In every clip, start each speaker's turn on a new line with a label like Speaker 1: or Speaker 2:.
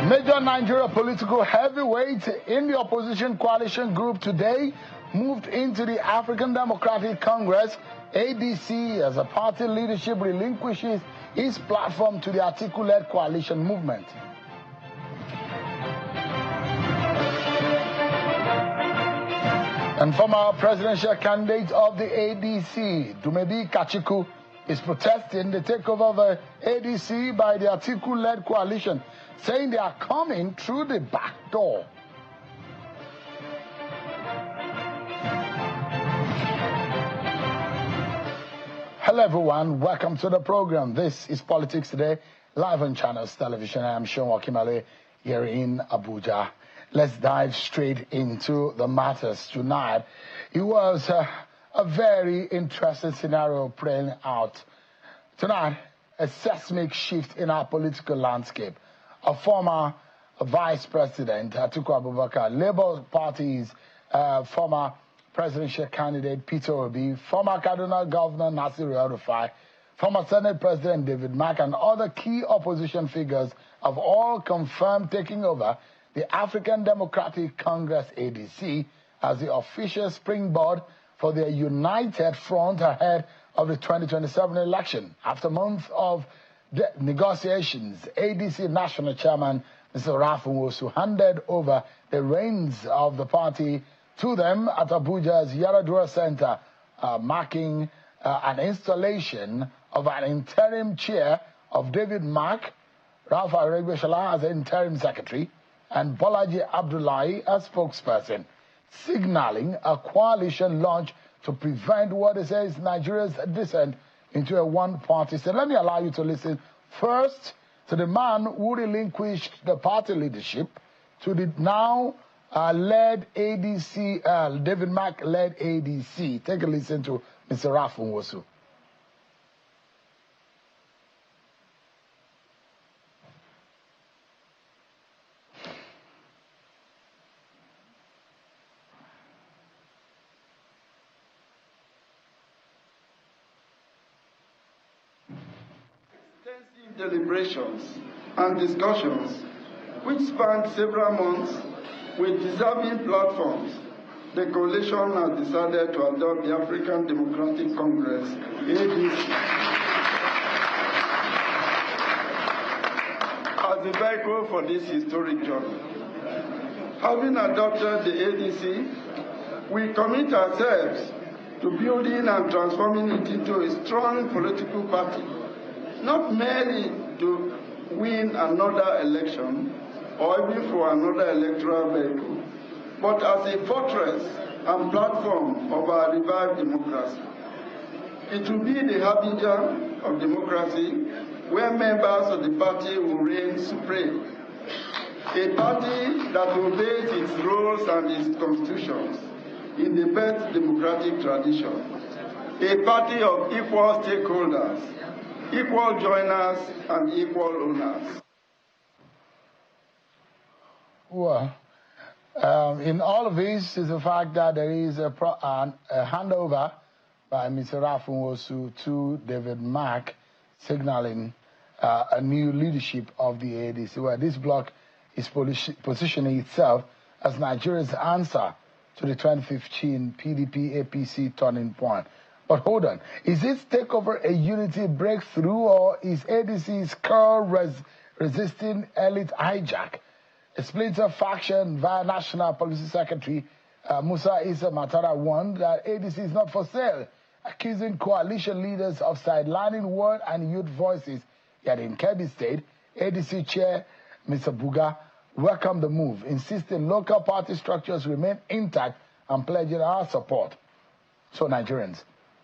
Speaker 1: Major Nigeria political heavyweight in the opposition coalition group today moved into the African Democratic Congress, ADC, as a party leadership relinquishes its platform to the Atiku-led coalition movement. And former presidential candidate of the ADC, Dumebi Kachikwu, is protesting the takeover of the ADC by the Atiku-led coalition, saying they are coming through the back door. Hello everyone, welcome to the program. This is Politics Today, live on Channels Television. I am Sean Wakimale here in Abuja. Let's dive straight into the matters tonight. It was a very interesting scenario playing out. Tonight, a seismic shift in our political landscape. A former Vice President, Atiku Abubakar, Labour Party's former presidential candidate, Peter Obi, former Kaduna Governor, Nasir El-Rufai, former Senate President, David Mark, and other key opposition figures have all confirmed taking over the African Democratic Congress, ADC, as the official springboard for their united front ahead of the 2027 election. After months of negotiations, ADC National Chairman Mr. Raf Nwosu handed over the reins of the party to them at Abuja's Yaradua Center, marking an installation of an interim chair of David Mark, Ralph Aregbesola as interim secretary, and Bolaji Abdullahi as spokesperson, signaling a coalition launch to prevent what it says Nigeria's descent into a one-party state. Let me allow you to listen first to the man who relinquished the party leadership to the now led ADC, David Mark led ADC. Take a listen to Mr. Raf Nwosu.
Speaker 2: Extensive deliberations and discussions, which spanned several months with deserving platforms, the coalition has decided to adopt the African Democratic Congress, ADC, as the vehicle for this historic journey. Having adopted the ADC, we commit ourselves to building and transforming it into a strong political party, not merely to win another election or even for another electoral vehicle, but as a fortress and platform of our revived democracy. It will be the habitat of democracy where members of the party will reign supreme. A party that obeys its rules and its constitutions in the best democratic tradition. A party of equal stakeholders, equal joiners, and equal owners.
Speaker 1: Well, in all of this is the fact that there is a handover by Mr. Raf Nwosu to David Mark, signaling a new leadership of the ADC, where this bloc is positioning itself as Nigeria's answer to the 2015 PDP-APC turning point. But hold on, is this takeover a unity breakthrough, or is ADC's resisting elite hijack? A splinter faction via National Policy Secretary Musa Issa Matara warned that ADC is not for sale, accusing coalition leaders of sidelining word and youth voices. Yet in Kebbi State, ADC Chair Mr. Buga welcomed the move, insisting local party structures remain intact and pledging our support. So Nigerians,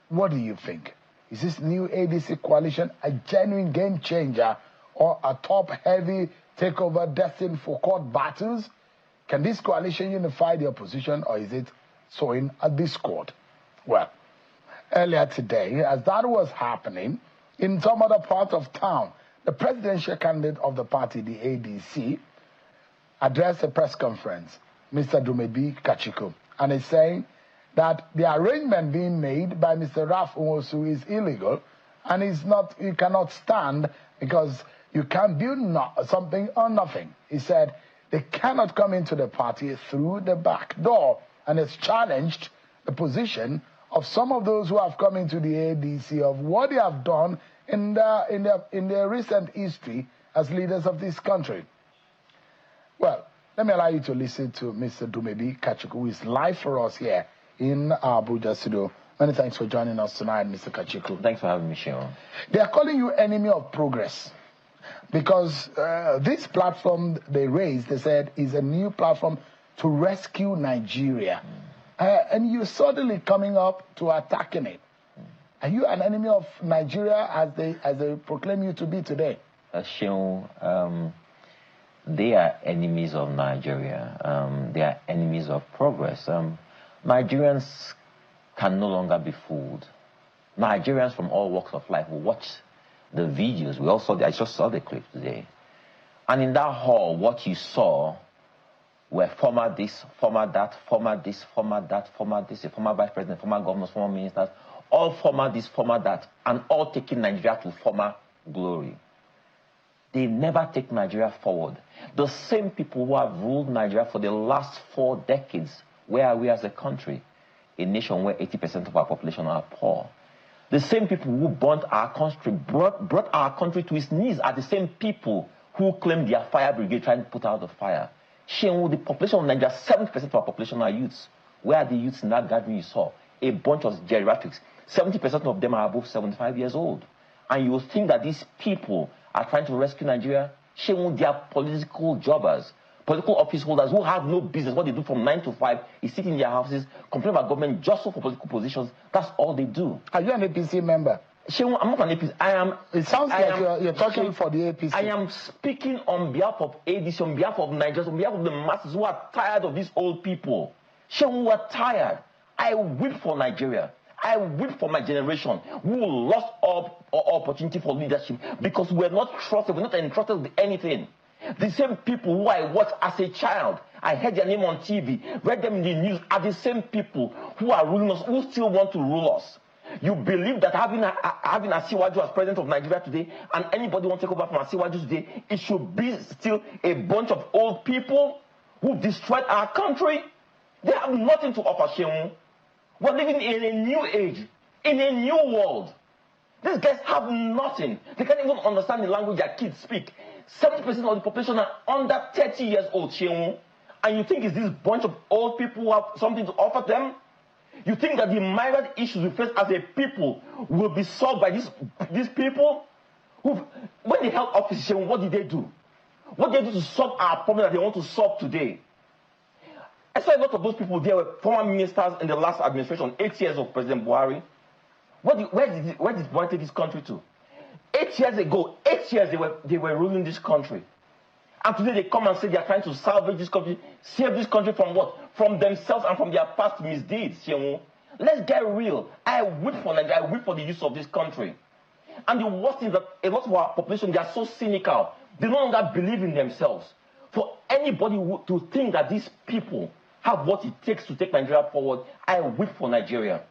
Speaker 1: what do you think? Is this new ADC coalition a genuine game changer or a top-heavy takeover destined for court battles? Can this coalition unify the opposition, or is it sowing a discord? Well, earlier today, as that was happening, in some other part of town, the presidential candidate of the party, the ADC, addressed a press conference, Mr. Dumebi Kachikwu, and is saying that the arrangement being made by Mr. Raf Nwosu is illegal and he cannot stand because You can't build something on nothing. He said they cannot come into the party through the back door, and it's challenged the position of some of those who have come into the ADC of what they have done in their recent history as leaders of this country. Well, let me allow you to listen to Mr. Dumebi Kachikwu, who is live for us here in our Abuja studio. Many thanks for joining us tonight, Mr. Kachikwu.
Speaker 3: Thanks for having me, Sean.
Speaker 1: They are calling you enemy of progress because this platform they raised, they said, is a new platform to rescue Nigeria. And you're suddenly coming up to attacking it. Are you an enemy of Nigeria as they proclaim you to be today?
Speaker 3: Sean, they are enemies of Nigeria. They are enemies of progress. Nigerians can no longer be fooled. Nigerians from all walks of life will watch the videos. I just saw the clip today. And in that hall, what you saw were former this, former that, former this, former that, former this, a former vice president, former governors, former ministers, all former this, former that, and all taking Nigeria to former glory. They never take Nigeria forward. The same people who have ruled Nigeria for the last 4 decades, where are we as a country? A nation where 80% of our population are poor. The same people who burnt our country, brought our country to its knees, are the same people who claim their fire brigade trying to put out the fire. The population of Nigeria, 70% of our population are youths. Where are the youths in that gathering you saw? A bunch of geriatrics. 70% of them are above 75 years old. And you will think that these people are trying to rescue Nigeria. They are political jobbers, political office holders who have no business. What they do from 9 to 5 is sit in their houses, complain about government, jostle for political positions. That's all they do.
Speaker 1: Are you an APC member?
Speaker 3: I'm not an APC. I am.
Speaker 1: It sounds like you're talking for the APC.
Speaker 3: I am speaking on behalf of ADC, on behalf of Nigerians, on behalf of the masses who are tired of these old people. Who are tired. I weep for Nigeria. I weep for my generation who lost all opportunity for leadership because we're not trusted, we're not entrusted with anything. The same people who I watched as a child, I heard their name on TV, read them in the news, are the same people who are ruling us, who still want to rule us. You believe that having Asiwaju as president of Nigeria today, and anybody want to take over from Asiwaju today, it should be still a bunch of old people who destroyed our country? They have nothing to offer, Shehu. We're living in a new age, in a new world. These guys have nothing. They can't even understand the language their kids speak. 70% of the population are under 30 years old, Shehu. And you think it's this bunch of old people who have something to offer them? You think that the myriad issues we face as a people will be solved by these people? When they held office, what did they do? What did they do to solve our problem that they want to solve today? I saw a lot of those people there were former ministers in the last administration, 8 years of President Buhari. Where did Buhari take this country to? 8 years ago, 8 years they were ruling this country. And today they come and say they are trying to salvage this country, save this country from what? From themselves and from their past misdeeds. Let's get real. I weep for Nigeria. I weep for the use of this country. And the worst is that a lot of our population, they are so cynical. They no longer believe in themselves. For anybody to think that these people have what it takes to take Nigeria forward, I weep for Nigeria.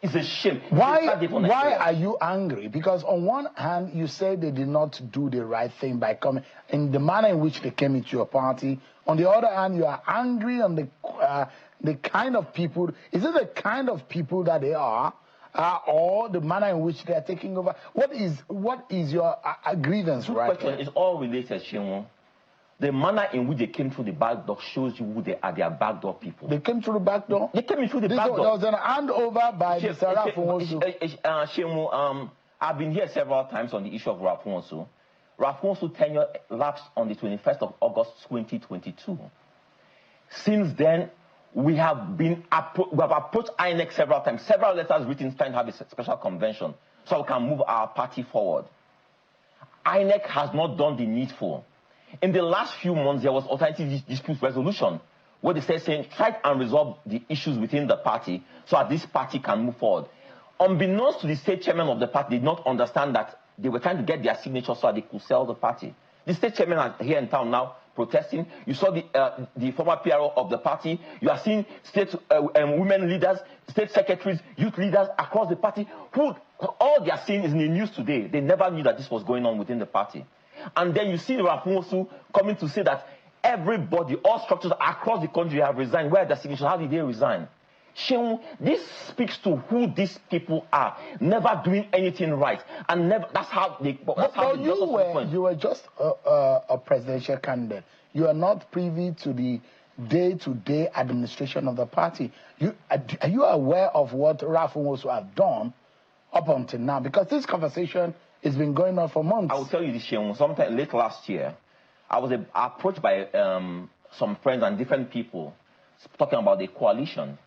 Speaker 3: It's a shame.
Speaker 1: Why are you angry? Because on one hand, you say they did not do the right thing by coming in the manner in which they came into your party. On the other hand, you are angry on the kind of people. Is it the kind of people that they are, or the manner in which they are taking over? What is your grievance right now?
Speaker 3: It's all related, Shimon. The manner in which they came through the back door shows you who they are. They are backdoor people.
Speaker 1: They came through the back door?
Speaker 3: They came in through the back door.
Speaker 1: There was an handover by Mr. Rafonwosu.
Speaker 3: I've been here several times on the issue of Rafonwosu. Rafonwosu tenure lapsed on the 21st of August 2022. Since then, we have approached INEC several times. Several letters written trying to have a special convention so we can move our party forward. INEC has not done the needful. In the last few months, there was alternative dispute resolution where they said, try and resolve the issues within the party so that this party can move forward. Unbeknownst to the state chairman of the party, did not understand that they were trying to get their signature so that they could sell the party. The state chairman are here in town now protesting. You saw the former PRO of the party. You are seeing state women leaders, state secretaries, youth leaders across the party who all they are seeing is in the news today. They never knew that this was going on within the party. And then you see Rafunwosu coming to say that everybody, all structures across the country have resigned. Where are the signatures? How did they resign? Sheung, this speaks to who these people are, never doing anything right, and never. That's how they. That's how they
Speaker 1: you were just a presidential candidate. You are not privy to the day-to-day administration of the party. Are you aware of what Rafunwosu have done up until now? Because this conversation has been going on for months.
Speaker 3: I will tell you this, Sheung. Sometime late last year, I was approached by some friends and different people talking about the coalition.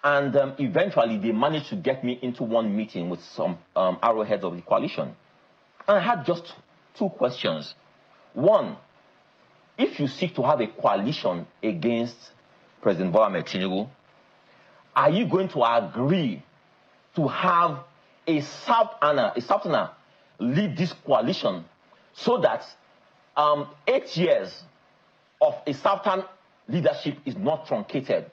Speaker 3: And eventually, they managed to get me into one meeting with some arrowheads of the coalition. And I had just two questions. One, if you seek to have a coalition against President Bola Ahmed Tinubu, are you going to agree to have a Southerner lead this coalition so that 8 years of a Southern leadership is not truncated?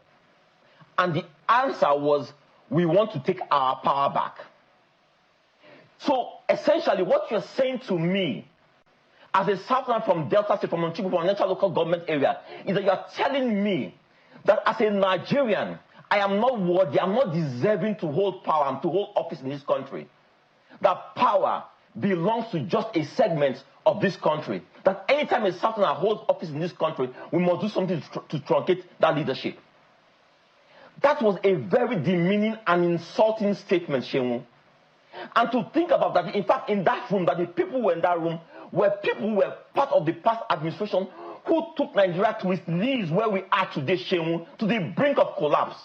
Speaker 3: And the answer was, we want to take our power back. So essentially what you're saying to me as a Southerner from Delta State, from Kachikwu, from National Local Government area, is that you're telling me that as a Nigerian, I am not worthy, I'm not deserving to hold power and to hold office in this country. That power belongs to just a segment of this country. That anytime a Southerner holds office in this country, we must do something to truncate that leadership. That was a very demeaning and insulting statement, Sheung. And to think about that, in fact, in that room, that the people who were in that room were people who were part of the past administration who took Nigeria to its knees where we are today, Sheung, to the brink of collapse.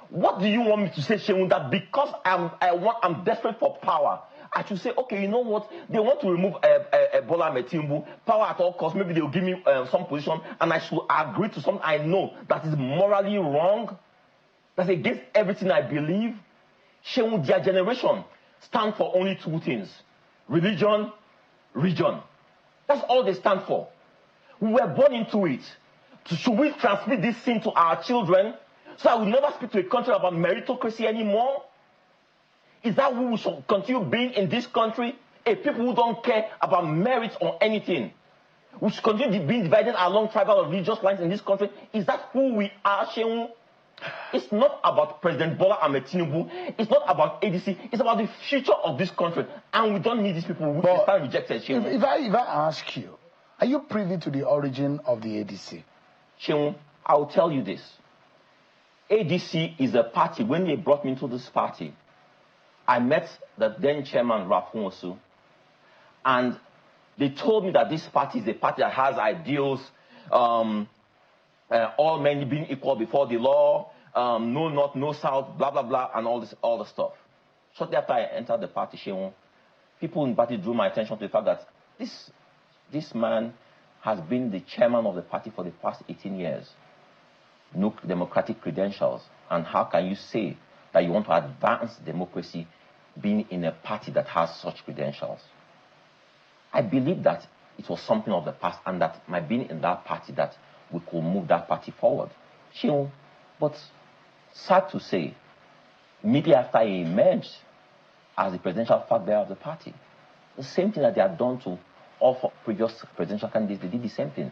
Speaker 3: What do you want me to say, Sheung? That because I'm desperate for power, I should say, okay, you know what? They want to remove Bola Ahmed Tinubu, power at all costs. Maybe they'll give me some position, and I should agree to something I know that is morally wrong, that's against everything I believe. Sheung, their generation stand for only two things: religion, region. That's all they stand for. We were born into it. So should we transmit this thing to our children so I will never speak to a country about meritocracy anymore? Is that who we should continue being in this country? A people who don't care about merit or anything. We should continue being divided along tribal or religious lines in this country. Is that who we are, Sheung? It's not about President Bola Ahmed Tinubu. It's not about ADC. It's about the future of this country. And we don't need these people who stand rejected, Sheung.
Speaker 1: If I ask you, are you privy to the origin of the ADC?
Speaker 3: Sheung, I will tell you this. ADC is a party. When they brought me into this party, I met the then chairman, Rafunwosu, and they told me that this party is a party that has ideals, all men being equal before the law, no north, no south, blah, blah, blah, and all the stuff. Shortly after I entered the party, Sheung, people in the party drew my attention to the fact that this man has been the chairman of the party for the past 18 years. No democratic credentials. And how can you say that you want to advance democracy being in a party that has such credentials? I believe that it was something of the past, and that my being in that party, that we could move that party forward. But sad to say, immediately after he emerged as the presidential flag bearer of the party, the same thing that they had done to all previous presidential candidates, they did the same thing.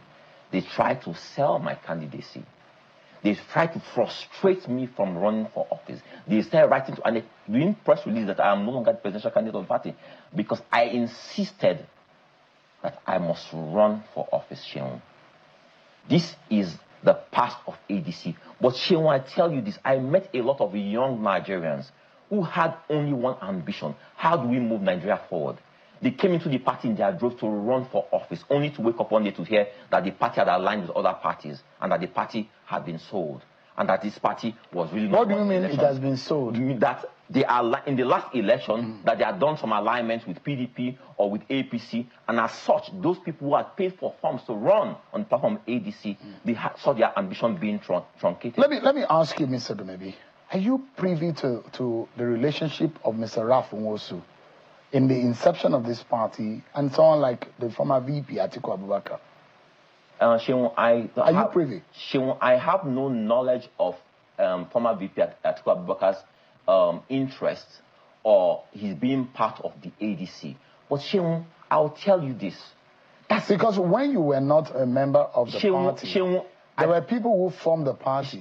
Speaker 3: They tried to sell my candidacy. They tried to frustrate me from running for office. They started writing and doing press release that I am no longer the presidential candidate of the party because I insisted that I must run for office, Sheung. This is the past of ADC. But Sheung, I tell you this, I met a lot of young Nigerians who had only one ambition. How do we move Nigeria forward? They came into the party in their drove to run for office, only to wake up one day to hear that the party had aligned with other parties and that the party had been sold and that this party was really not.
Speaker 1: What do you mean it has been sold?
Speaker 3: That they are in the last election that they had done some alignments with PDP or with APC, and as such, those people who had paid for forms to run on the platform ADC, they saw their ambition being truncated.
Speaker 1: Let me ask you, Mr. Dumebi, are you privy to the relationship of Mr. Rafunwosu in the inception of this party and someone like the former VP Atiku Abubakar?
Speaker 3: Sheung,
Speaker 1: are you privy?
Speaker 3: Sheung, I have no knowledge of former VP Atiku Abubakar's interest or his being part of the ADC. But Sheung, I'll tell you this.
Speaker 1: That's because when you were not a member of the party, there were people who formed the party.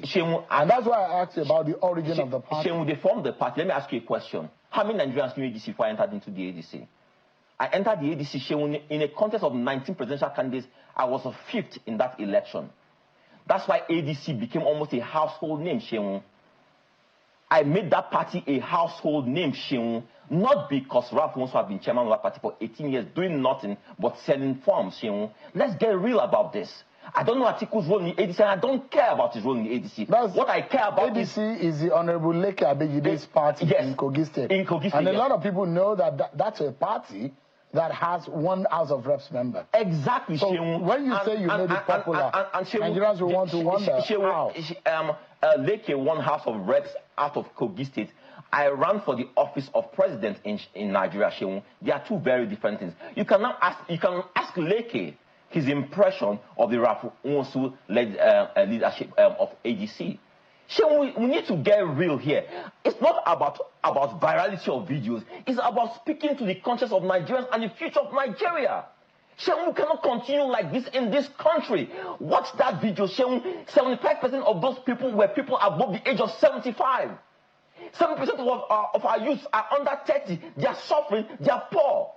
Speaker 1: And that's why I asked you about the origin of the party.
Speaker 3: They formed the party. Let me ask you a question. How many Nigerians knew ADC before I entered into the ADC? I entered the ADC in a contest of 19 presidential candidates. I was a fifth in that election. That's why ADC became almost a household name, Sheung. I made that party a household name, Sheung, not because Ralph wants to have been chairman of that party for 18 years, doing nothing but selling forms, Sheung. Let's get real about this. I don't know Atiku's role in the ADC, and I don't care about his role in the ADC. What I care about
Speaker 1: ADC is the Honorable Leke Abejide's party in Kogi State.
Speaker 3: In Kogi State,
Speaker 1: and a lot of people know that that's a party that has one House of Reps member.
Speaker 3: Exactly,
Speaker 1: so
Speaker 3: Sheung.
Speaker 1: When you say you made it popular, Nigerians will want to wonder how.
Speaker 3: Leke won House of Reps out of Kogi State. I ran for the office of president in Nigeria, Sheung. They are two very different things. You can ask Leke his impression of the Ralph Nwosu-led leadership of ADC. Sheung, we need to get real here. It's not about virality of videos. It's about speaking to the conscience of Nigerians and the future of Nigeria. Sheung, we cannot continue like this in this country. Watch that video, Sheung. 75% of those people were people above the age of 75. 7% of our youth are under 30. They are suffering. They are poor.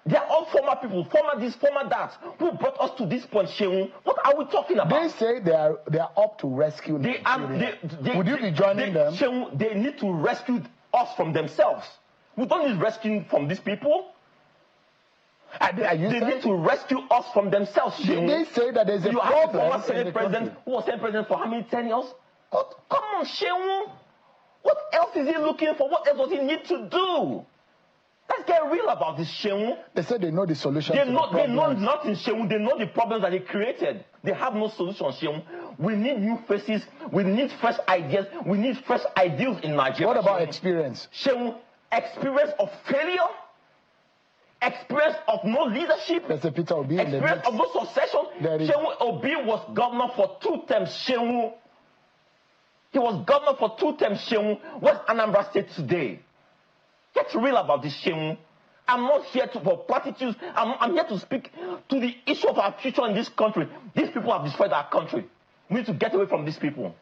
Speaker 3: They are all former people, former this, former that, who brought us to this point, Sheung. What are we talking about?
Speaker 1: They say they are up to rescue Nigeria. Would you be joining them?
Speaker 3: Sheung, they need to rescue us from themselves. We don't need rescuing from these people. They need to rescue us from themselves, Sheung.
Speaker 1: They say that there's a problem.
Speaker 3: Former Senate president who was Senate president for how many 10 years? Oh, come on, Sheung. What else is he looking for? What else does he need to do? Let's get real about this, Sheung.
Speaker 1: They say they know the solution.
Speaker 3: They know nothing, Sheung. They know the problems that they created. They have no solution, Sheung. We need new faces. We need fresh ideas. We need fresh ideals in Nigeria.
Speaker 1: What about experience?
Speaker 3: Sheung, experience of failure? Experience of no leadership?
Speaker 1: Peter Obi
Speaker 3: experience of no succession? Sheung, Obi was governor for 2 terms, Sheung. He was governor for 2 terms, Sheung. What's Anambra State today? Get real about this, Sheung. I'm not here for platitudes. I'm here to speak to the issue of our future in this country. These people have destroyed our country. We need to get away from these people.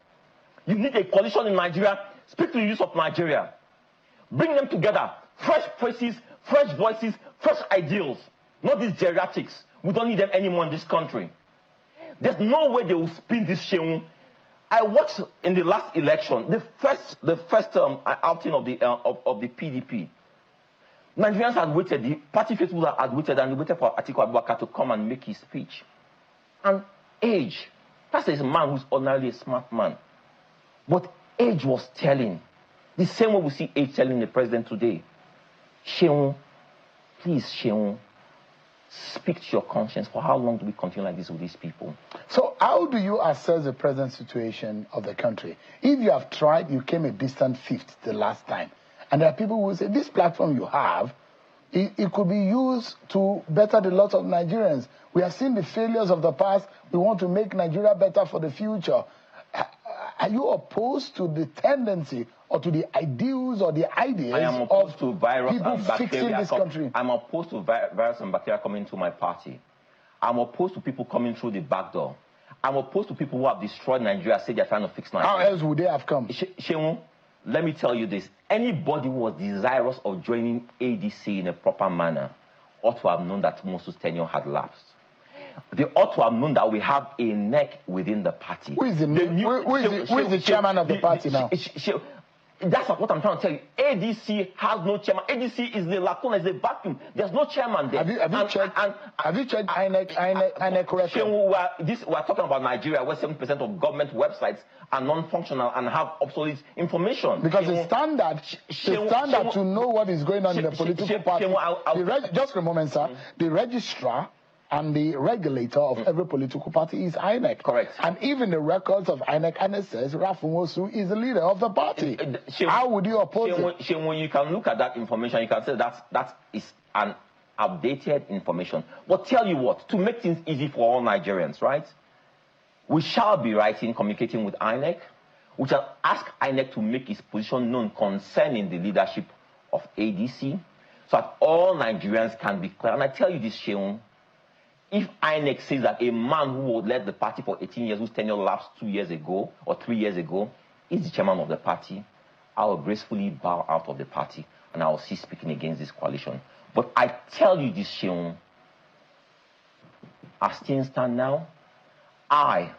Speaker 3: You need a coalition in Nigeria. Speak to the youth of Nigeria. Bring them together. Fresh faces, fresh voices, fresh ideals. Not these geriatrics. We don't need them anymore in this country. There's no way they will spin this, Sheung. I watched in the last election, the first outing of the PDP. Nigerians had waited, the party faithful had waited, and they waited for Atiku Abubakar to come and make his speech. And age, that's a man who's ordinarily a smart man. But age was telling. The same way we see age telling the president today. Sheung, please, Sheung, speak to your conscience. For how long do we continue like this with these people?
Speaker 1: So how do you assess the present situation of the country? If you have tried, you came a distant fifth the last time. And there are people who say, this platform you have, it could be used to better the lot of Nigerians. We have seen the failures of the past. We want to make Nigeria better for the future. Are you opposed to the tendency or to the ideals or the ideas of
Speaker 3: to virus
Speaker 1: people
Speaker 3: and bacteria
Speaker 1: fixing this country?
Speaker 3: I'm opposed to virus and bacteria coming into my party. I'm opposed to people coming through the back door. I'm opposed to people who have destroyed Nigeria, say they're trying to fix Nigeria.
Speaker 1: How else would they have come?
Speaker 3: Sheung, let me tell you this. Anybody who was desirous of joining ADC in a proper manner ought to have known that Mosu's tenure had lapsed. They ought to have known that we have a neck within the party.
Speaker 1: Who is the chairman of the party now?
Speaker 3: That's what I'm trying to tell you. ADC has no chairman. ADC is the lacuna, is the vacuum. There's no chairman there.
Speaker 1: Have you checked INEC record?
Speaker 3: We're talking about Nigeria, where 7% of government websites are non-functional and have obsolete information.
Speaker 1: Because the standard to know what is going on in the political party. Just a moment, sir. The registrar and the regulator of every political party is INEC.
Speaker 3: Correct.
Speaker 1: And even the records of INEC says Ralph Nwosu is the leader of the party. How would you oppose it?
Speaker 3: When you can look at that information, you can say that is an updated information. But tell you what, to make things easy for all Nigerians, right? We shall be communicating with INEC. We shall ask INEC to make its position known concerning the leadership of ADC, so that all Nigerians can be clear. And I tell you this, Sheung, if INEC says that a man who would led the party for 18 years, whose tenure lapsed 2 years ago or 3 years ago, is the chairman of the party, I will gracefully bow out of the party and I will cease speaking against this coalition. But I tell you this, Sheung, as things stand now, I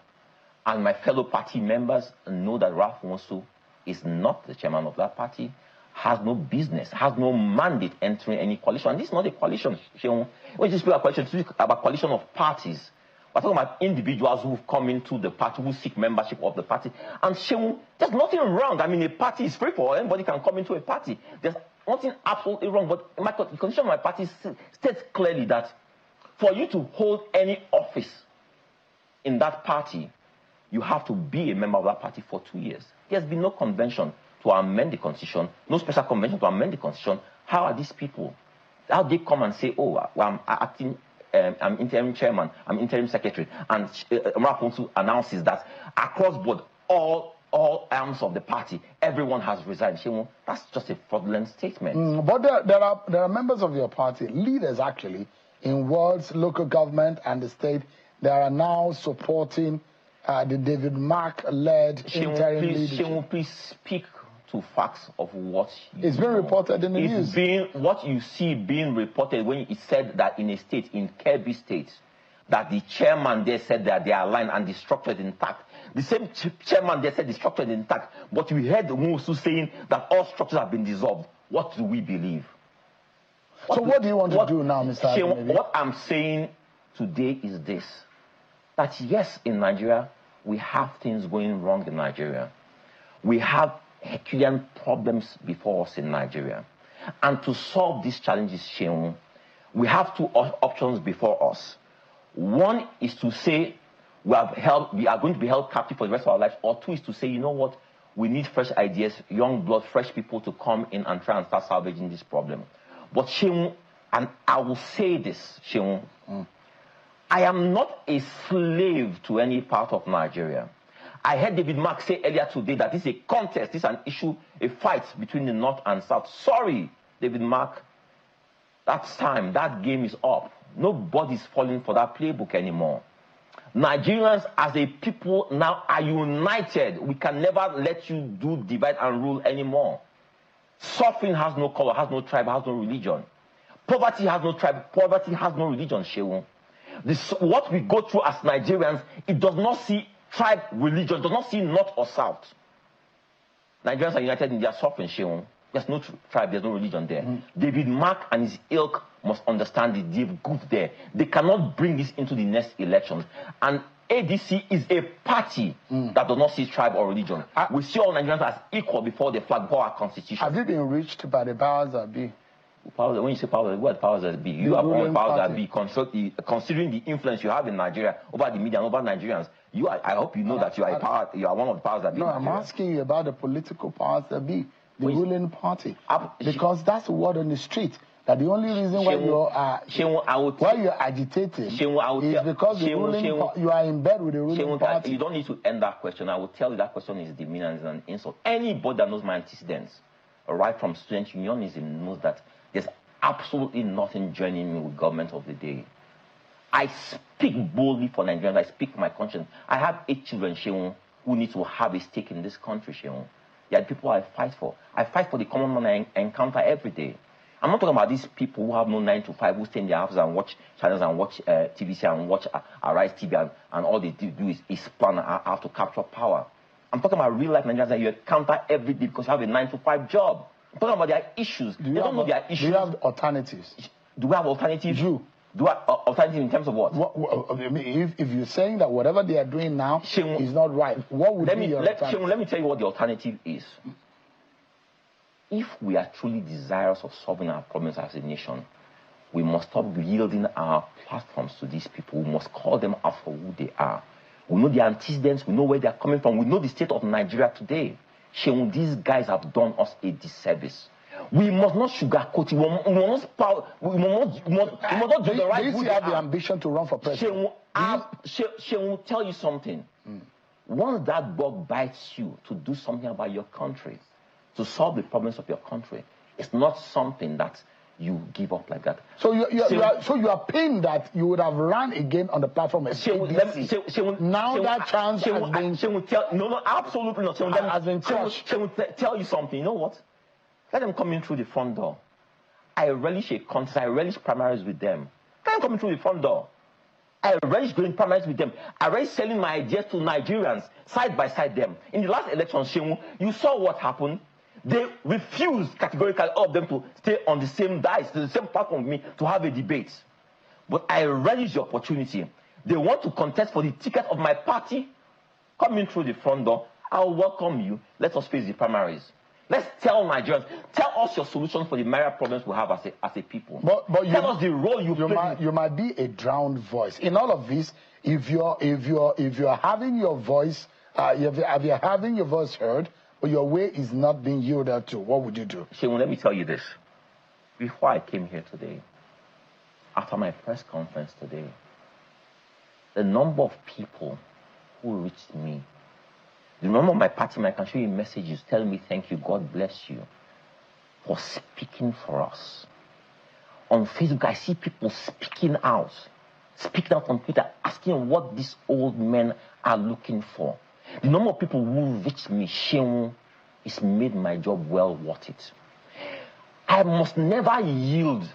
Speaker 3: and my fellow party members know that Ralph Nwosu is not the chairman of that party, has no business, has no mandate entering any coalition. And this is not a coalition, Sheung. When you speak about coalition, you speak about coalition of parties. We're talking about individuals who've come into the party, who seek membership of the party. And Sheung, there's nothing wrong. I mean, a party is free for all. Anybody can come into a party. There's nothing absolutely wrong. But the constitution of my party states clearly that for you to hold any office in that party, you have to be a member of that party for 2 years. There's been no convention to amend the constitution, no special convention to amend the constitution. How are these people? How they come and say, oh, well, I'm interim chairman, I'm interim secretary, and Ralph Nwosu announces that across board, all arms of the party, everyone has resigned. That's just a fraudulent statement.
Speaker 1: But there are members of your party, leaders actually, in wards, local government, and the state, that are now supporting the David Mark-led interim leadership.
Speaker 3: Please speak to facts of what
Speaker 1: it's been reported in the news.
Speaker 3: What you see being reported when it said that in a state, in Kebbi State, that the chairman there said that they are aligned and the structure is intact. The same chairman there said the structure is intact, but we heard Nwosu saying that all structures have been dissolved. What do we believe?
Speaker 1: What do you want to do now, Mr. Sheung?
Speaker 3: What I'm saying today is this, that yes, in Nigeria, we have things going wrong in Nigeria. We have Herculean problems before us in Nigeria. And to solve these challenges, Sheung, we have two options before us. One is to say we are going to be held captive for the rest of our lives, or two is to say, you know what, we need fresh ideas, young blood, fresh people to come in and try and start salvaging this problem. But Sheung, and I will say this, Sheung, I am not a slave to any part of Nigeria. I heard David Mark say earlier today that this is a contest, this is an issue, a fight between the North and South. Sorry, David Mark, that's time, that game is up. Nobody's falling for that playbook anymore. Nigerians as a people now are united. We can never let you do divide and rule anymore. Suffering has no color, has no tribe, has no religion. Poverty has no tribe, poverty has no religion, Sheung. What we go through as Nigerians, it does not see tribe, religion, does not see north or south. Nigerians are united in their suffering, Sheung. There's no tribe, there's no religion there. David Mark and his ilk must understand it. They've good there. They cannot bring this into the next elections. And ADC is a party that does not see tribe or religion. We see all Nigerians as equal before the flag, before our constitution.
Speaker 1: Have you been reached by the powers that be?
Speaker 3: When you say powers, what powers that be? You are one powers that be, considering the influence you have in Nigeria over the media and over Nigerians. I hope you know that you are one of the powers that be.
Speaker 1: No, I'm asking you about the political powers that be, the ruling party. Because that's the word on the street. That the only reason why you're agitating is because you are in bed with the ruling party.
Speaker 3: You don't need to end that question. I will tell you that question is demeaning and is an insult. Anybody that knows my antecedents, right from student unionism, knows that there's absolutely nothing joining me with government of the day. I speak boldly for Nigerians. I speak for my conscience. I have 8 children, Sheung, who need to have a stake in this country, Sheung. They are the people I fight for. I fight for the common man I encounter every day. I'm not talking about these people who have no 9 to 5, who stay in their houses and watch channels and watch TVC and watch Arise TV and all they do is plan how to capture power. I'm talking about real life Nigerians that you encounter every day because you have a 9 to 5 job. I'm talking about their issues. They don't know their issues.
Speaker 1: Do you have alternatives?
Speaker 3: Do we have alternatives?
Speaker 1: Do
Speaker 3: we have alternatives in terms of what?
Speaker 1: If you're saying that whatever they are doing now is not right, what would be your alternative?
Speaker 3: Let me tell you what the alternative is. If we are truly desirous of solving our problems as a nation, we must stop yielding our platforms to these people. We must call them out for who they are. We know their antecedents, we know where they are coming from, we know the state of Nigeria today. Sheung, these guys have done us a disservice. We must not sugarcoat it. We must not do the right thing.
Speaker 1: Do you have the ambition to run for president?
Speaker 3: Sheung, tell you something. Once that bug bites you to do something about your country, to solve the problems of your country, it's not something that you give up like that.
Speaker 1: So you are pained that you would have run again on the platform as ADC. Now that chance has been...
Speaker 3: No, absolutely not.
Speaker 1: Has been crushed.
Speaker 3: She will tell you something. You know what? Let them come in through the front door. I relish a contest. I relish primaries with them. Let them come in through the front door. I relish going primaries with them. I relish selling my ideas to Nigerians, side by side them. In the last election, Shehu, you saw what happened. They refused categorically, all of them, to stay on the same dice, the same platform with me, to have a debate. But I relish the opportunity. They want to contest for the ticket of my party. Come in through the front door. I'll welcome you. Let us face the primaries. Let's tell Nigerians, tell us your solutions for the myriad problems we have as a people.
Speaker 1: But
Speaker 3: tell us the role you play.
Speaker 1: You might be a drowned voice. In all of this, if you're having your voice, if you're having your voice heard, but your way is not being yielded to, what would you do?
Speaker 3: Shehu, let me tell you this. Before I came here today, after my press conference today, the number of people who reached me, the number of my party, I can show you messages telling me thank you, God bless you, for speaking for us. On Facebook, I see people speaking out on Twitter, asking what these old men are looking for. The number of people who reached me, Shehu, it's made my job well worth it. I must never yield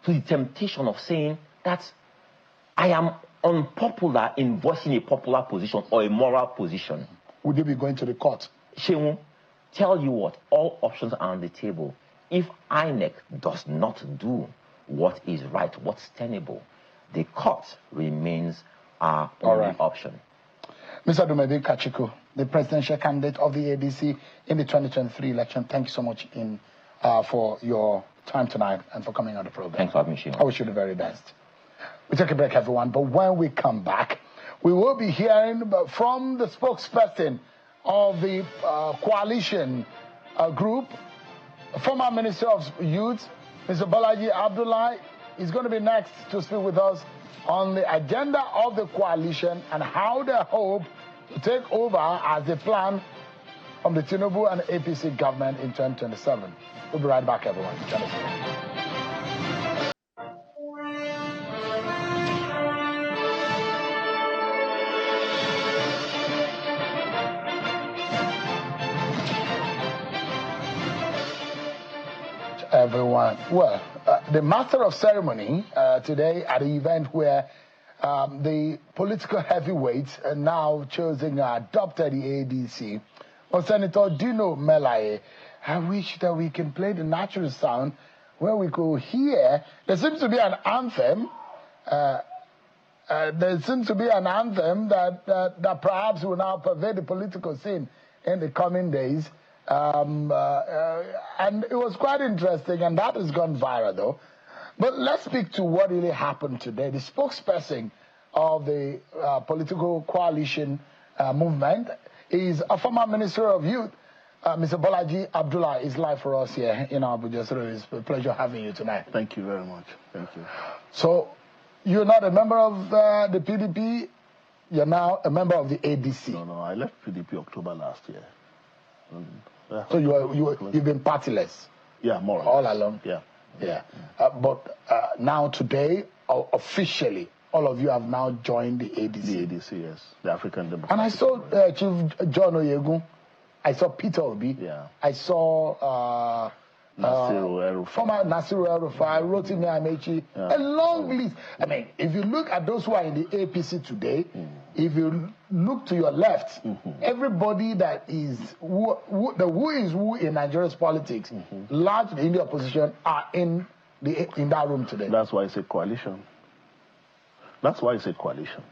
Speaker 3: to the temptation of saying that I am unpopular in voicing a popular position or a moral position.
Speaker 1: Would you be going to the court?
Speaker 3: Shehu, tell you what, all options are on the table. If INEC does not do what is right, what's tenable, the court remains our only option.
Speaker 1: Mr. Dumedi Kachikwu, the presidential candidate of the ADC in the 2023 election, thank you so much for your time tonight and for coming on the program.
Speaker 3: Thanks for having me, Shehu.
Speaker 1: I wish you the very best. We take a break, everyone, but when we come back, we will be hearing from the spokesperson of the coalition group, former Minister of Youth, Mr. Bolaji Abdullahi, is going to be next to speak with us on the agenda of the coalition and how they hope to take over as they plan from the Tinubu and APC government in 2027. We'll be right back, everyone. Everyone. Well, the master of ceremony today at the event where the political heavyweights are now chosen adopted the ADC was Senator Dino Melaye. I wish that we can play the natural sound where we could hear. There seems to be an anthem. There seems to be an anthem that perhaps will now pervade the political scene in the coming days. And it was quite interesting, and that has gone viral, though. But let's speak to what really happened today. The spokesperson of the political coalition movement is a former Minister of Youth, Mr. Bolaji Abdullahi, is live for us here in Abuja. So it's a pleasure having you tonight.
Speaker 4: Thank you very much. Thank you.
Speaker 1: So you're not a member of the PDP. You're now a member of the ADC.
Speaker 4: No, I left PDP October last year.
Speaker 1: So you've been partyless?
Speaker 4: Yeah, more or less.
Speaker 1: All along?
Speaker 4: Yeah.
Speaker 1: But now today, officially, all of you have now joined the ADC.
Speaker 4: The ADC, yes. The African Democratic.
Speaker 1: And I saw Chief John Oyegun. I saw Peter Obi.
Speaker 4: Yeah.
Speaker 1: I saw
Speaker 4: Nasiru El-Rufai.
Speaker 1: Former Nasiru El-Rufai, Rotimi Amechi. A long list. I mean, if you look at those who are in the APC today, if you look to your left, everybody that is who is who in Nigeria's politics, largely in the opposition, are in that room today.
Speaker 4: That's why it's a coalition. That's why it's a coalition.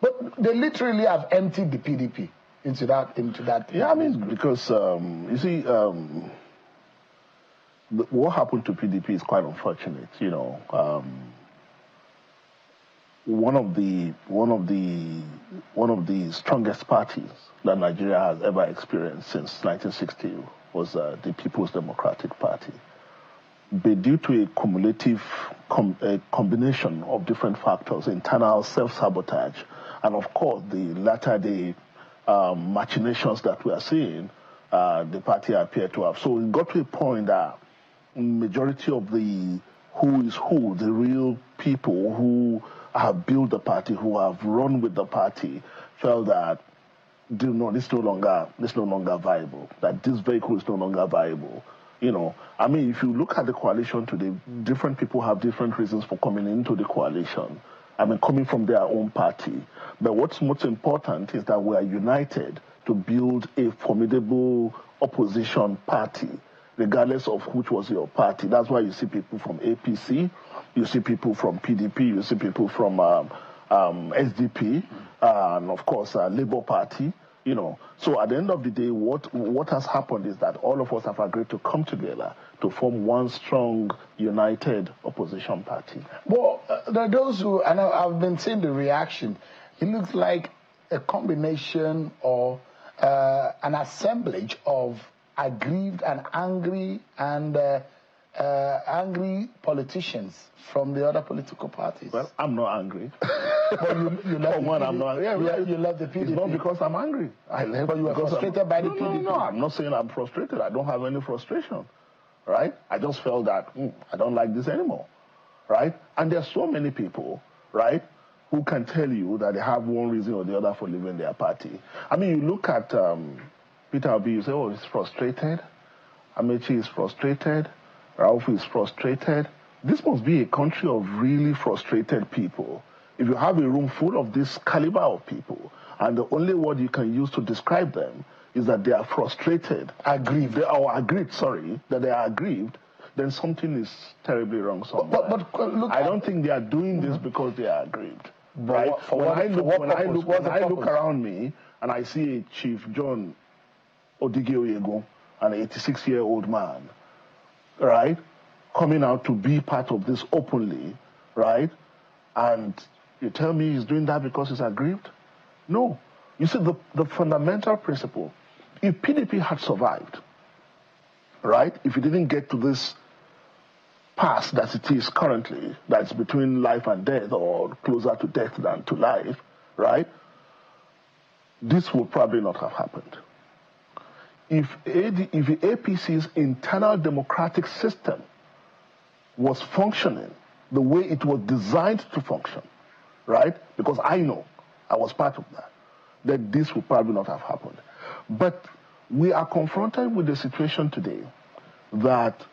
Speaker 1: But they literally have emptied the PDP into that.
Speaker 4: Yeah, I mean, because you see, what happened to PDP is quite unfortunate. You know, one of the strongest parties that Nigeria has ever experienced since 1960 was the People's Democratic Party. But due to a cumulative combination of different factors, internal self-sabotage, and of course the latter-day machinations that we are seeing, the party appeared to have. So it got to a point that majority of the who is who, the real people who have built the party, who have run with the party, felt that this is no longer viable, that this vehicle is no longer viable. I mean, if you look at the coalition today, different people have different reasons for coming into the coalition. I mean, coming from their own party. But what's most important is that we are united to build a formidable opposition party, regardless of which was your party. That's why you see people from APC, you see people from PDP, you see people from SDP, and of course, Labour Party. So at the end of the day, what has happened is that all of us have agreed to come together to form one strong, united opposition party.
Speaker 1: Well, there are those who, and I've been seeing the reaction, it looks like a combination or an assemblage of aggrieved and angry politicians from the other political parties.
Speaker 4: Well, I'm not angry.
Speaker 1: But you left
Speaker 4: I'm not.
Speaker 1: You left the PDP.
Speaker 4: It's not because I'm angry. I left.
Speaker 1: But you were frustrated by the PDP.
Speaker 4: No, I'm not saying I'm frustrated. I don't have any frustration, right? I just felt that I don't like this anymore, right? And there's so many people, right, who can tell you that they have one reason or the other for leaving their party. I mean, you look at Peter Obi, you say, oh, he's frustrated. Amechi is frustrated. Ralph is frustrated. This must be a country of really frustrated people. If you have a room full of this caliber of people, and the only word you can use to describe them is that they are frustrated, aggrieved, that they are aggrieved, then something is terribly wrong somewhere.
Speaker 1: But look,
Speaker 4: I don't think they are doing this because they are aggrieved.
Speaker 1: Right?
Speaker 4: When I look around me and I see a Chief John Odige Oyego, an 86-year-old man, right, coming out to be part of this openly, right, and you tell me he's doing that because he's aggrieved? No. You see, the fundamental principle, if PDP had survived, right, if it didn't get to this pass that it is currently, that's between life and death or closer to death than to life, right, this would probably not have happened. If the APC's internal democratic system was functioning the way it was designed to function, right? Because I know, I was part of that this would probably not have happened. But we are confronted with the situation today that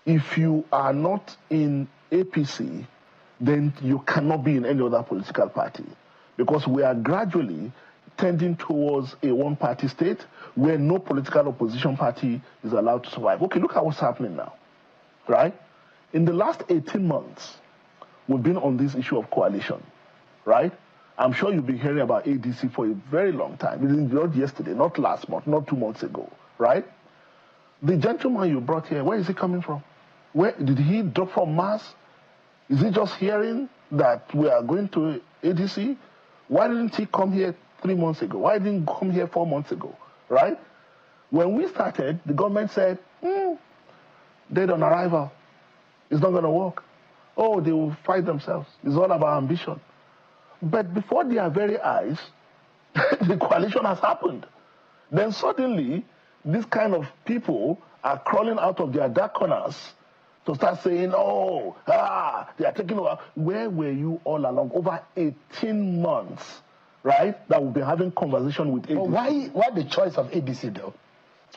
Speaker 4: if you are not in APC, then you cannot be in any other political party. Because we are gradually tending towards a one-party state where no political opposition party is allowed to survive. Okay, look at what's happening now, right? In the last 18 months, we've been on this issue of coalition, right? I'm sure you've been hearing about ADC for a very long time. It is not yesterday, not last month, not 2 months ago, right? The gentleman you brought here, where is he coming from? Where did he drop from Mars? Is he just hearing that we are going to ADC? Why didn't he come here 3 months ago? Why didn't he come here 4 months ago, right? When we started, the government said, dead on arrival. It's not going to work. Oh, they will fight themselves. It's all about ambition. But before their very eyes, the coalition has happened. Then suddenly, this kind of people are crawling out of their dark corners to start saying, they are taking over. Where were you all along? Over 18 months, right? That we've been having conversation with ADC.
Speaker 1: But why the choice of ADC, though?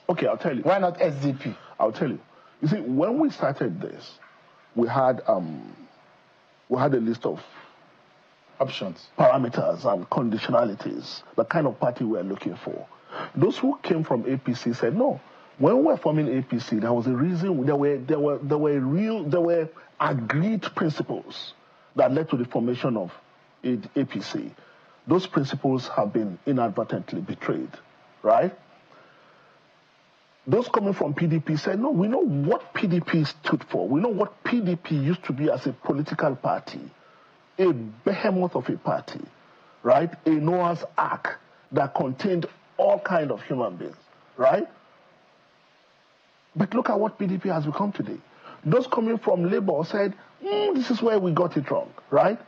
Speaker 4: Okay, I'll tell you.
Speaker 1: Why not SDP?
Speaker 4: I'll tell you. You see, when we started this, we had a list of
Speaker 1: options,
Speaker 4: parameters and conditionalities, the kind of party we are looking for. Those who came from APC said, no, when we were forming APC, there was a reason, there were agreed principles that led to the formation of APC. Those principles have been inadvertently betrayed, right? Those coming from PDP said, no, we know what PDP stood for. We know what PDP used to be as a political party, a behemoth of a party, right? A Noah's Ark that contained all kinds of human beings, right? But look at what PDP has become today. Those coming from Labour said, this is where we got it wrong, right?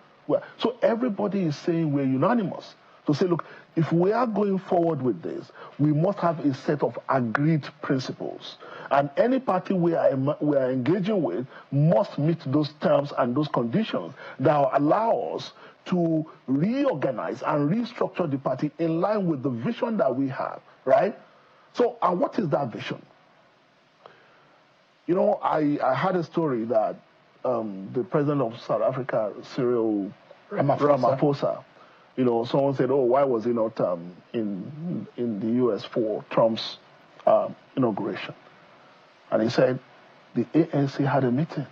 Speaker 4: So everybody is saying we're unanimous. to say, look, if we are going forward with this, we must have a set of agreed principles. And any party we are engaging with must meet those terms and those conditions that will allow us to reorganize and restructure the party in line with the vision that we have, right? So, and what is that vision? You know, I heard a story that the president of South Africa, Cyril Ramaphosa, you know, someone said, oh, why was he not in the U.S. for Trump's inauguration? And he said, the ANC had a meeting.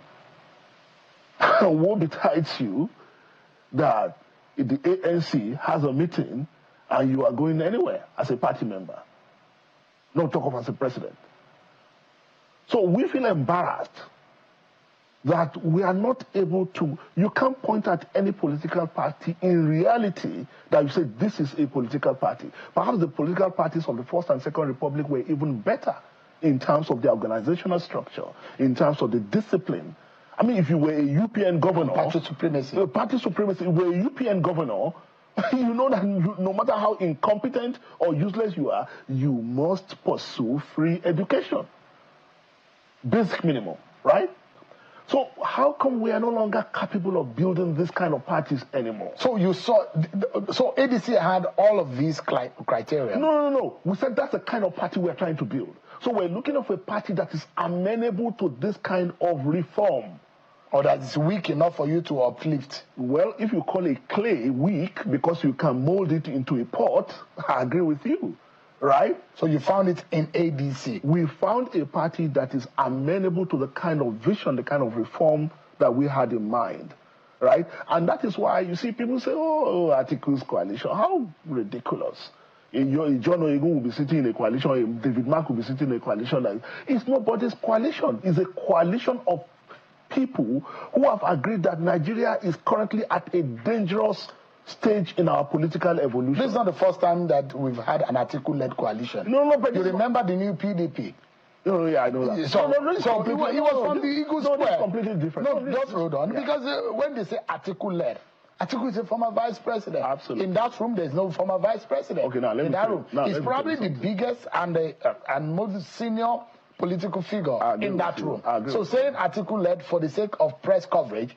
Speaker 4: Woe betides you that if the ANC has a meeting and you are going anywhere as a party member, not talk of as a president. So we feel embarrassed that we are not able to, you can't point at any political party in reality that you say this is a political party. Perhaps the political parties of the First and Second Republic were even better in terms of the organizational structure, in terms of the discipline. I mean, if you were a UPN governor...
Speaker 1: Party supremacy.
Speaker 4: Party supremacy. If you were a UPN governor, you know that no matter how incompetent or useless you are, you must pursue free education. Basic minimum, right? So how come we are no longer capable of building this kind of parties anymore?
Speaker 1: So you saw, so ADC had all of these criteria?
Speaker 4: No. We said that's the kind of party we're trying to build. So we're looking for a party that is amenable to this kind of reform.
Speaker 1: Or that is weak enough for you to uplift?
Speaker 4: Well, if you call a clay weak because you can mold it into a pot, I agree with you. Right?
Speaker 1: So you found it in ADC?
Speaker 4: We found a party that is amenable to the kind of vision, the kind of reform that we had in mind. Right? And that is why you see people say, oh, Atiku's coalition. How ridiculous. John Oyegun will be sitting in a coalition, David Mark will be sitting in a coalition. It's nobody's coalition. It's a coalition of people who have agreed that Nigeria is currently at a dangerous stage in our political evolution.
Speaker 1: This is not the first time that we've had an Atiku-led coalition.
Speaker 4: No, but
Speaker 1: you remember the new PDP?
Speaker 4: No, yeah, I know that.
Speaker 1: So it was from the Eagle Square.
Speaker 4: It's completely different.
Speaker 1: No, just hold on. Yeah. Because when they say Atiku-led, Atiku is a former vice president.
Speaker 4: Absolutely.
Speaker 1: In that room, there's no former vice president.
Speaker 4: Okay, now let me
Speaker 1: in that room. He's probably the biggest and most senior political figure in that room. So saying Atiku-led for the sake of press coverage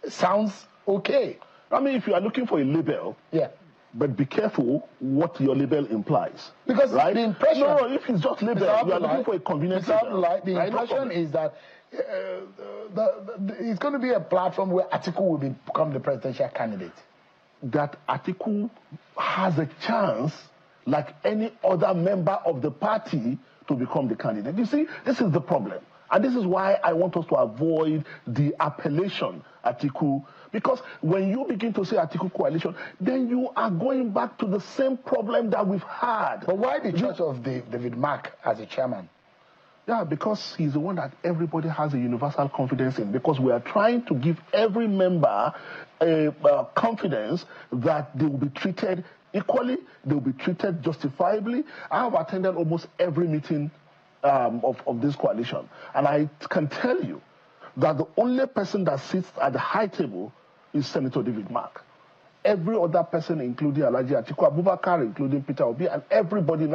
Speaker 1: sounds okay.
Speaker 4: I mean, if you are looking for a label,
Speaker 1: yeah,
Speaker 4: but be careful what your label implies.
Speaker 1: Because
Speaker 4: right?
Speaker 1: the impression...
Speaker 4: No, if it's just label, you are looking for a convenient label.
Speaker 1: The impression is that it's going to be a platform where Atiku will become the presidential candidate.
Speaker 4: That Atiku has a chance, like any other member of the party, to become the candidate. You see, this is the problem. And this is why I want us to avoid the appellation Atiku. Because when you begin to say Atiku coalition, then you are going back to the same problem that we've had.
Speaker 1: But why the choice of David Mark as a chairman?
Speaker 4: Yeah, because he's the one that everybody has a universal confidence in. Because we are trying to give every member a confidence that they will be treated equally, they will be treated justifiably. I have attended almost every meeting of this coalition. And I can tell you that the only person that sits at the high table is Senator David Mark. Every other person, including Alhaji Atiku Abubakar, including Peter Obi, and everybody,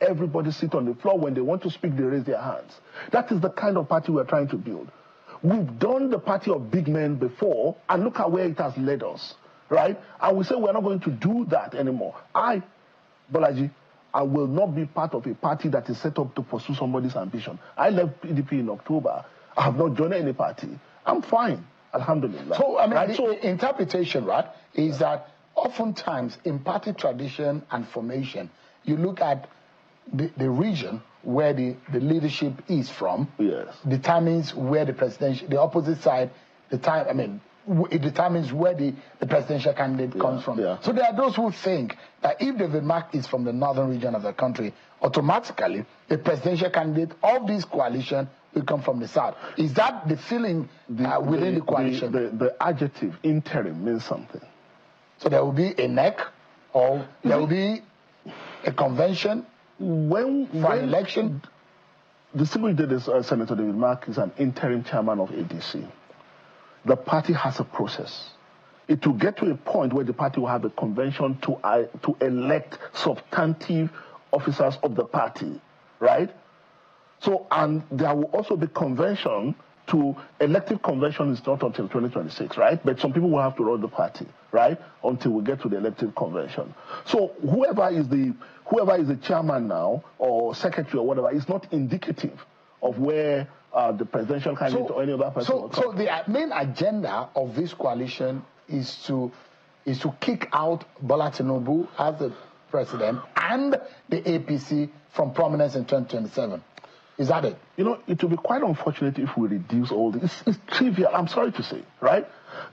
Speaker 4: everybody sit on the floor. When they want to speak, they raise their hands. That is the kind of party we're trying to build. We've done the party of big men before, and look at where it has led us, right? And we say we're not going to do that anymore. Bolaji, I will not be part of a party that is set up to pursue somebody's ambition. I left PDP in October. I have not joined any party. I'm fine, alhamdulillah.
Speaker 1: So, I mean, the interpretation, right, is that oftentimes in party tradition and formation, you look at the region where the leadership is from,
Speaker 4: yes,
Speaker 1: determines where the opposite side, it determines where the presidential candidate comes from.
Speaker 4: Yeah.
Speaker 1: So there are those who think that if David Mark is from the northern region of the country, automatically the presidential candidate of this coalition will come from the south. Is that the feeling within the coalition?
Speaker 4: The adjective interim means something.
Speaker 1: So there will be a neck, or there will be a convention for an election?
Speaker 4: Distinguished Senator David Mark is an interim chairman of ADC. The party has a process. it will get to a point where the party will have a convention to elect substantive officers of the party, right? So, and there will also be convention to elective convention is not until 2026, right? But some people will have to run the party, right? Until we get to the elective convention. So whoever is the chairman now or secretary or whatever is not indicative of where the presidential candidate or any other person will come.
Speaker 1: So the main agenda of this coalition is to kick out Bola Tinubu as the president and the APC from prominence in 2027. Is that it?
Speaker 4: You know, it will be quite unfortunate if we reduce all this. It's trivial, I'm sorry to say, right?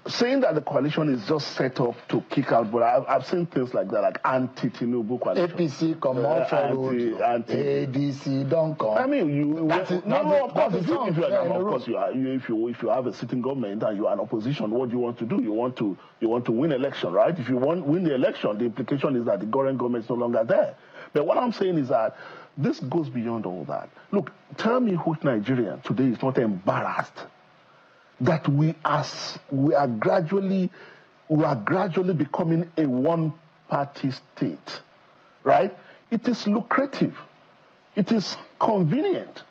Speaker 4: Saying that the coalition is just set up to kick out, but I've seen things like that, like anti-Tinubu coalition.
Speaker 1: APC come out forward, ADC don't come.
Speaker 4: I mean, of course, if you have a sitting government and you are in opposition, what do you want to do? You want to win election, right? If you win the election, the implication is that the current government is no longer there. But what I'm saying is that this goes beyond all that. Look, tell me which Nigerian today is not embarrassed that we are gradually becoming a one-party state, right? It is lucrative, it is convenient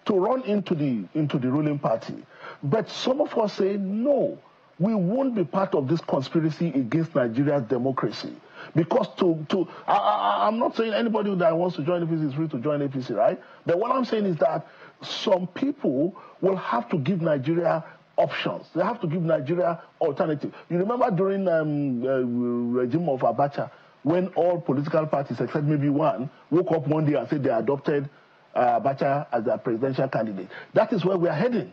Speaker 4: to run into the ruling party, but some of us say no. We won't be part of this conspiracy against Nigeria's democracy. Because I'm not saying anybody that wants to join APC is free to join APC, right? But what I'm saying is that some people will have to give Nigeria options. They have to give Nigeria alternative. You remember during regime of Abacha, when all political parties, except maybe one, woke up one day and said they adopted Abacha as their presidential candidate. That is where we are heading.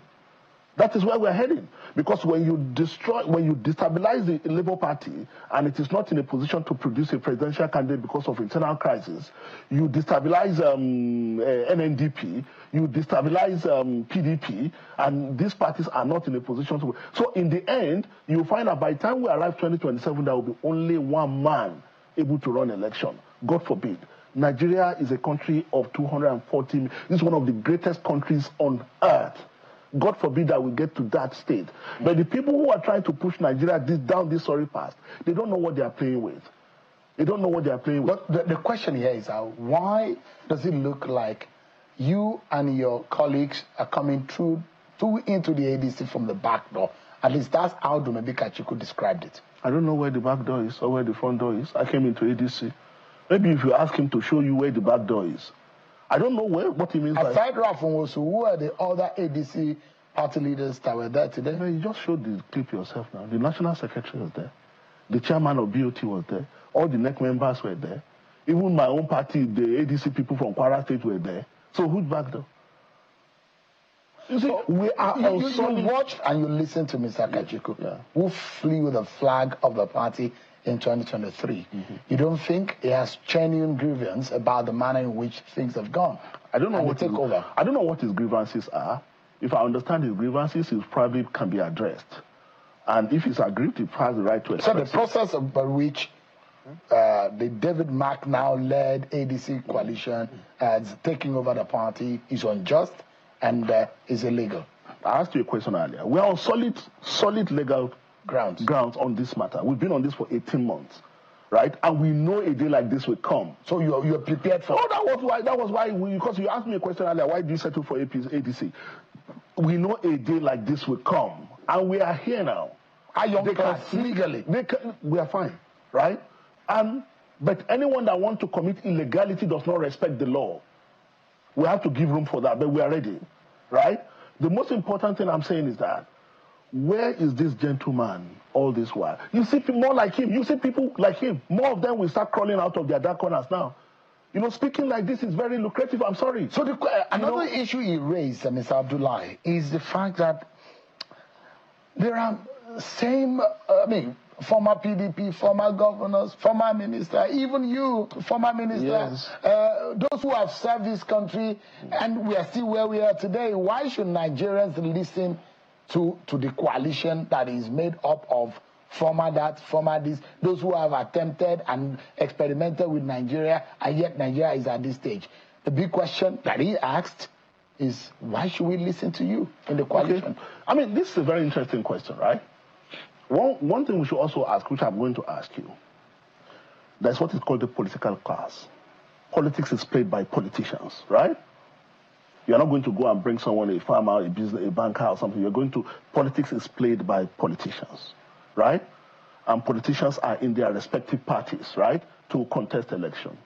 Speaker 4: That is where we're heading. Because when you destabilize the Labour Party and it is not in a position to produce a presidential candidate because of internal crisis, you destabilize NNDP, you destabilize PDP, and these parties are not in a position to... So in the end, you find that by the time we arrive 2027, there will be only one man able to run election. God forbid. Nigeria is a country of 240 million. This is one of the greatest countries on earth. God forbid that we get to that state. But the people who are trying to push Nigeria down this sorry path, they don't know what they are playing with. They don't know what they are playing with.
Speaker 1: But the question here is, why does it look like you and your colleagues are coming through into the ADC from the back door? At least that's how maybe Kachikwu described it.
Speaker 4: I don't know where the back door is or where the front door is. I came into ADC. Maybe if you ask him to show you where the back door is. I don't know what he means by...
Speaker 1: Aside from Wosu, who are the other ADC party leaders that were there today?
Speaker 4: You just showed the clip yourself now. The national secretary was there. The chairman of BOT was there. All the NEC members were there. Even my own party, the ADC people from Kwara State were there. So who's back there? You see, we are
Speaker 1: you watched and you listened to Mr. Kachikwu, who flew the flag of the party in 2023. You don't think he has genuine grievance about the manner in which things have gone?
Speaker 4: I don't know
Speaker 1: I
Speaker 4: don't know what his grievances are. If I understand his grievances, he probably can be addressed. And if he's aggrieved, he has the right to express.
Speaker 1: So the process by which the David Mark now led ADC coalition taking over the party is unjust and is illegal.
Speaker 4: I asked you a question earlier. We are on solid legal grounds on this matter. We've been on this for 18 months, right? And we know a day like this will come.
Speaker 1: So you're prepared for...
Speaker 4: No, that was why because you asked me a question earlier, why do you settle for ADC? We know a day like this will come. And we are here now.
Speaker 1: Legally.
Speaker 4: We are fine, right? But anyone that wants to commit illegality does not respect the law. We have to give room for that, but we are ready, right? The most important thing I'm saying is that where is this gentleman all this while? You see people more like him. You see people like him. More of them will start crawling out of their dark corners now. You know, speaking like this is very lucrative. I'm sorry.
Speaker 1: So another issue he raised, Mr. Abdullahi, is the fact that there are former PDP, former governors, former minister, even you, former minister,
Speaker 4: yes.
Speaker 1: Those who have served this country, and we are still where we are today. Why should Nigerians listen to the coalition that is made up of former that, former this, those who have attempted and experimented with Nigeria, and yet Nigeria is at this stage? The big question that he asked is, why should we listen to you in the coalition?
Speaker 4: Okay. I mean, this is a very interesting question, right? one thing we should also ask, which I'm going to ask you, that's what is called the political class. Politics is played by politicians, right? You're not going to go and bring someone, a farmer, a business, a banker or something. Politics is played by politicians, right? And politicians are in their respective parties, right, to contest election.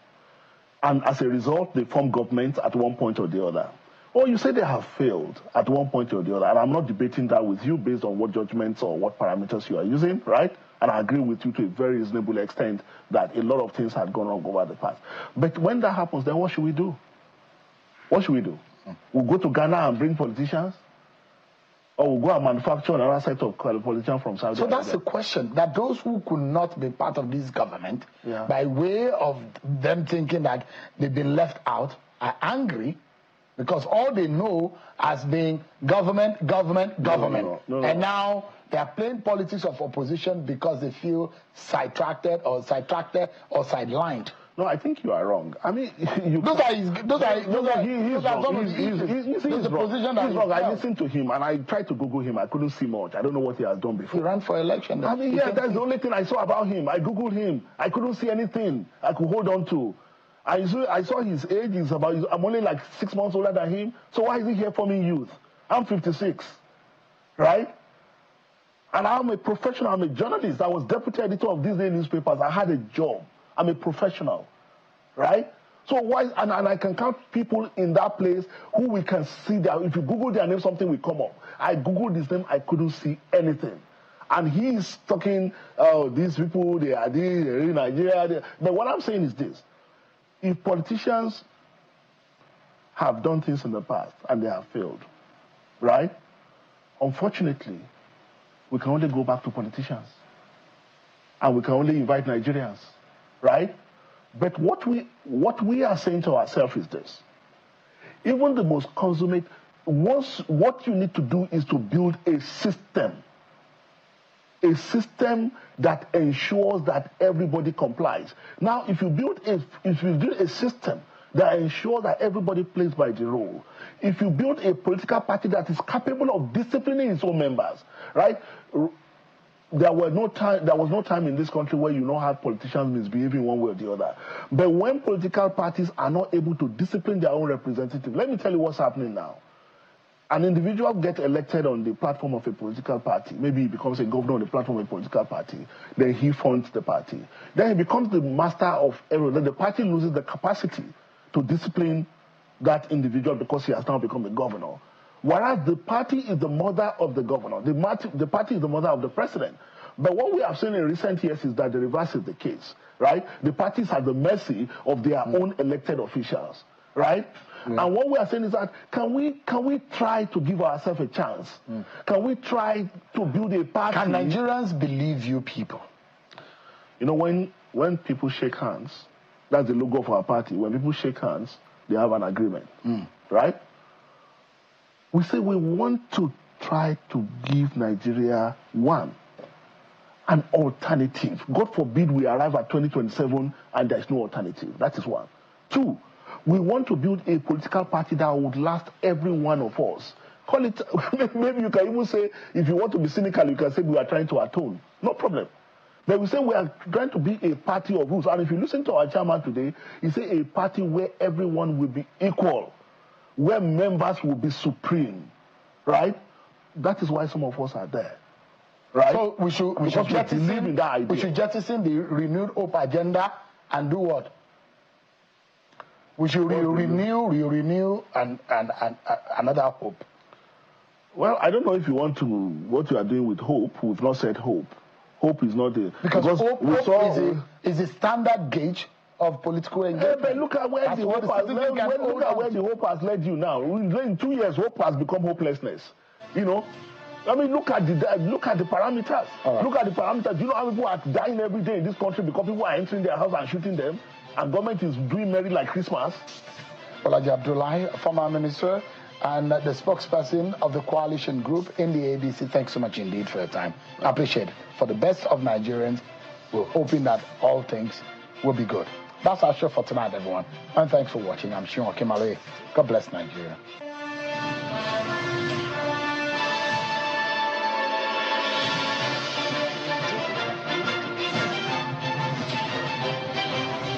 Speaker 4: And as a result, they form governments at one point or the other. Or you say they have failed at one point or the other, and I'm not debating that with you based on what judgments or what parameters you are using, right? And I agree with you to a very reasonable extent that a lot of things had gone wrong over the past. But when that happens, then what should we do? What should we do? We'll go to Ghana and bring politicians? Or we'll go and manufacture another set of politicians from Saudi Arabia?
Speaker 1: So that's the question, that those who could not be part of this government, by way of them thinking that they've been left out, are angry because all they know has been government.
Speaker 4: No.
Speaker 1: And now they are playing politics of opposition because they feel sidetracked or sidelined.
Speaker 4: No, I think you are wrong. I mean,
Speaker 1: he's wrong.
Speaker 4: He's wrong. I listened to him and I tried to Google him. I couldn't see much. I don't know what he has done before.
Speaker 1: He ran for election.
Speaker 4: I mean, that's the only thing I saw about him. I Googled him. I couldn't see anything I could hold on to. I saw his age. I'm only like 6 months older than him. So why is he here forming youth? I'm 56, right? And I'm a professional. I'm a journalist. I was deputy editor of these day newspapers. I had a job. I'm a professional, right? So why, and I can count people in that place who we can see that if you Google their name, something will come up. I Googled his name, I couldn't see anything. And he's talking, oh, these people, they're in Nigeria. But what I'm saying is this. If politicians have done things in the past and they have failed, right? Unfortunately, we can only go back to politicians. And we can only invite Nigerians. Right? But what we are saying to ourselves is this. Even the most consummate, what you need to do is to build a system that ensures that everybody complies. Now, if you build a system that ensures that everybody plays by the rule, if you build a political party that is capable of disciplining its own members, right? There was no time in this country where you don't have politicians misbehaving one way or the other. But when political parties are not able to discipline their own representatives, let me tell you what's happening now. An individual gets elected on the platform of a political party. Maybe he becomes a governor on the platform of a political party. Then he funds the party. Then he becomes the master of everything. Then the party loses the capacity to discipline that individual because he has now become a governor. Whereas the party is the mother of the governor. The party is the mother of the president. But what we have seen in recent years is that the reverse is the case, right? The parties are the mercy of their own elected officials, right? And what we are saying is that can we try to give ourselves a chance? Can we try to build a party?
Speaker 1: Can Nigerians believe you people?
Speaker 4: You know, when people shake hands, that's the logo of our party. When people shake hands, they have an agreement, right? We say we want to try to give Nigeria, one, an alternative. God forbid we arrive at 2027 and there's no alternative. That is one. Two, we want to build a political party that would last every one of us. Call it, maybe you can even say, if you want to be cynical, you can say we are trying to atone. No problem. But we say we are trying to be a party of rules. And if you listen to our chairman today, he said a party where everyone will be equal, where members will be supreme, right? That is why some of us are there, right?
Speaker 1: So we should jettison the renewed hope agenda and do what? We should renew and another hope.
Speaker 4: Well, I don't know if you want to, what you are doing with hope. We've not said hope. Hope is not the...
Speaker 1: Because hope is a standard gauge of political engagement.
Speaker 4: But look at where the hope has led you now. In 2 years, hope has become hopelessness. You know? I mean, look at the parameters. Right. Look at the parameters. You know how people are dying every day in this country because people are entering their house and shooting them, and government is doing merry like Christmas.
Speaker 1: Bolaji Abdullahi, former minister and the spokesperson of the coalition group in the ADC. Thanks so much indeed for your time. I appreciate it. For the best of Nigerians, we're hoping that all things will be good. That's our show for tonight, everyone. And thanks for watching. I'm Sean Okimale. God bless Nigeria.